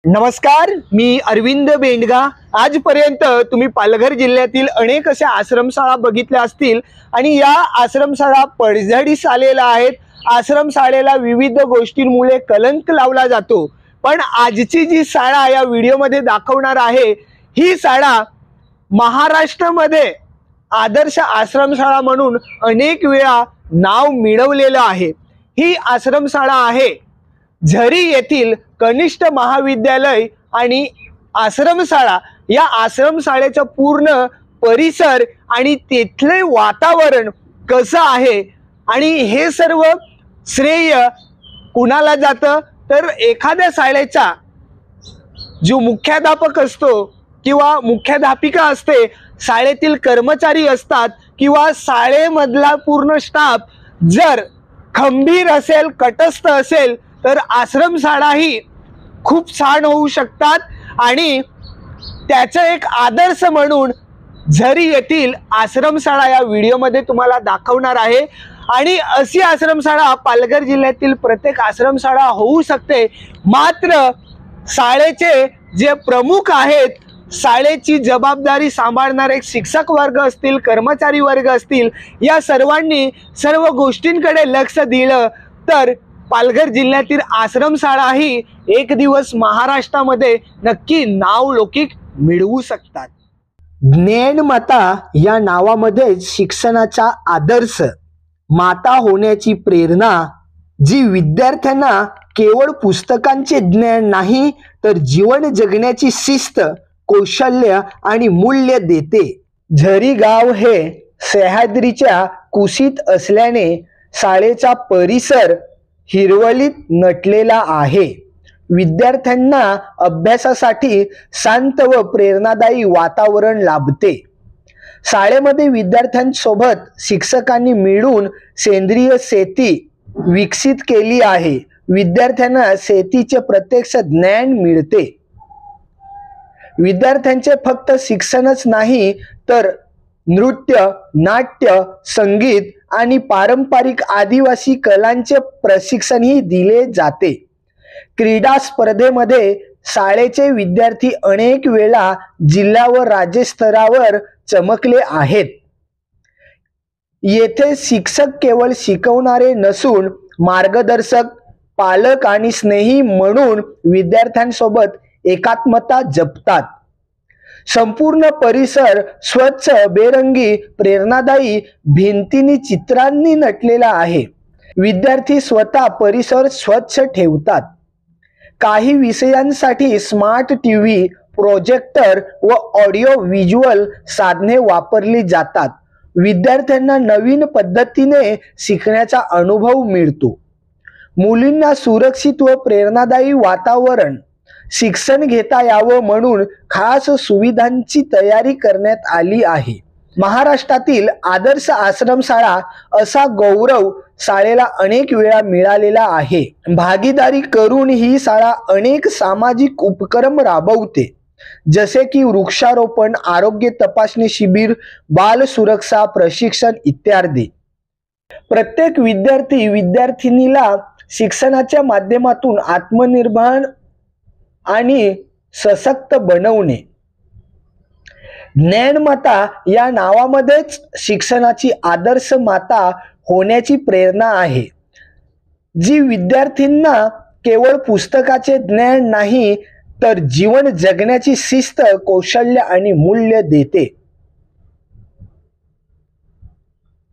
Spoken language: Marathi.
नमस्कार, मी अरविंद बेंडगा। आजपर्यंत तुम्ही पालघर जिल्ह्यातील अनेक अशा आश्रमशाळा बघितल्या असतील आणि या आश्रमशाळा पडझडीस आलेल्या आहेत। आश्रमशाळेला विविध गोष्टींमुळे कलंक लावला जातो, पण आजची जी शाळा या व्हिडिओमध्ये दाखवणार आहे ही शाळा महाराष्ट्रामध्ये आदर्श आश्रमशाळा म्हणून अनेक वेळा नाव मिळवलेलं आहे। ही आश्रमशाळा आहे झरी येथील कनिष्ठ महाविद्यालय आणि आश्रमशाळा। या आश्रमशाळेचा पूर्ण परिसर आणि तिथले वातावरण कसं आहे आणि हे सर्व श्रेय कुणाला जातं तर एखाद्या शाळेचा जो मुख्याध्यापक असतो किंवा मुख्याध्यापिका असते, शाळेतील कर्मचारी असतात किंवा शाळेमधला पूर्ण स्टाफ जर खंबीर असेल, तटस्थ असेल तर आश्रमशाळा ही खूप छान होऊ शकतात। आणि त्याचा एक आदर्श म्हणून झरी येथील आश्रमशाळा या व्हिडिओमध्ये तुम्हाला दाखवणार आहे। आणि अशी आश्रमशाळा पालघर जिल्ह्यातील प्रत्येक आश्रमशाळा होऊ शकते, मात्र शाळेचे जे प्रमुख आहेत, शाळेची जबाबदारी सांभाळणारे शिक्षक वर्ग असतील, कर्मचारी वर्ग असतील, या सर्वांनी सर्व गोष्टींकडे लक्ष दिलं तर पालघर जिल्ह्यातील आश्रमशाळा ही एक दिवस महाराष्ट्रामध्ये नक्की नावलौकिक मिळवू शकतात। ज्ञानमाता या नावामध्ये शिक्षणाचा आदर्श, माता होण्याची प्रेरणा, जी विद्यार्थ्यांना केवळ पुस्तकांचे ज्ञान नाही तर जीवन जगण्याची शिस्त, कौशल्य आणि मूल्य देते। झरी गाव हे सह्याद्रीच्या कुशीत असल्याने शाळेचा परिसर हिरवळीत नटलेला आहे। विद्यार्थ्यांना अभ्यासासाठी शांत व प्रेरणादायी वातावरण लाभते। शाळेमध्ये विद्यार्थ्यांसोबत शिक्षकांनी मिळून सेंद्रिय शेती विकसित केली आहे। विद्यार्थ्यांना शेतीचे प्रत्यक्ष ज्ञान मिळते। विद्यार्थ्यांचे फक्त शिक्षणच नाही तर नृत्य, नाट्य, संगीत आणि पारंपरिक आदिवासी कलांचे प्रशिक्षणही दिले जाते। क्रीडा स्पर्धेमध्ये शाळेचे विद्यार्थी अनेक वेळा जिल्हा व राज्य स्तरावर चमकले आहेत। येथे शिक्षक केवळ शिकवणारे नसून मार्गदर्शक, पालक आणि स्नेही म्हणून विद्यार्थ्यांसोबत एकात्मता जपतात। संपूर्ण परिसर स्वच्छ, बेरंगी, प्रेरणादायी भिंतींनी, चित्रांनी नटलेला आहे। विद्यार्थी स्वतः परिसर स्वच्छ ठेवतात। काही विषयांसाठी स्मार्ट टीव्ही, प्रोजेक्टर व ऑडिओ व्हिज्युअल साधने वापरली जातात। विद्यार्थ्यांना नवीन पद्धतीने शिकण्याचा अनुभव मिळतो। मुलींना सुरक्षित व प्रेरणादायी वातावरण, शिक्षण घेता यावं म्हणून खास सुविधांची तयारी करण्यात आली आहे। महाराष्ट्रातील आदर्श आश्रमशाळा असा गौरव शाळेला अनेक वेळा मिळालेला आहे। भागीदारी करून ही शाळा अनेक सामाजिक उपक्रम राबवते, जसे की वृक्षारोपण, आरोग्य तपासणी शिबिर, बाल सुरक्षा प्रशिक्षण इत्यादी। प्रत्येक विद्यार्थी विद्यार्थिनीला शिक्षणाच्या माध्यमातून आत्मनिर्भर आणि सशक्त बनवणे। ज्ञानमाता या नावामध्येच शिक्षणाची आदर्श माता होण्याची प्रेरणा आहे, जी विद्यार्थ्यांना केवळ पुस्तकाचे ज्ञान नाही तर जीवन जगण्याची शिस्त, कौशल्य आणि मूल्य देते।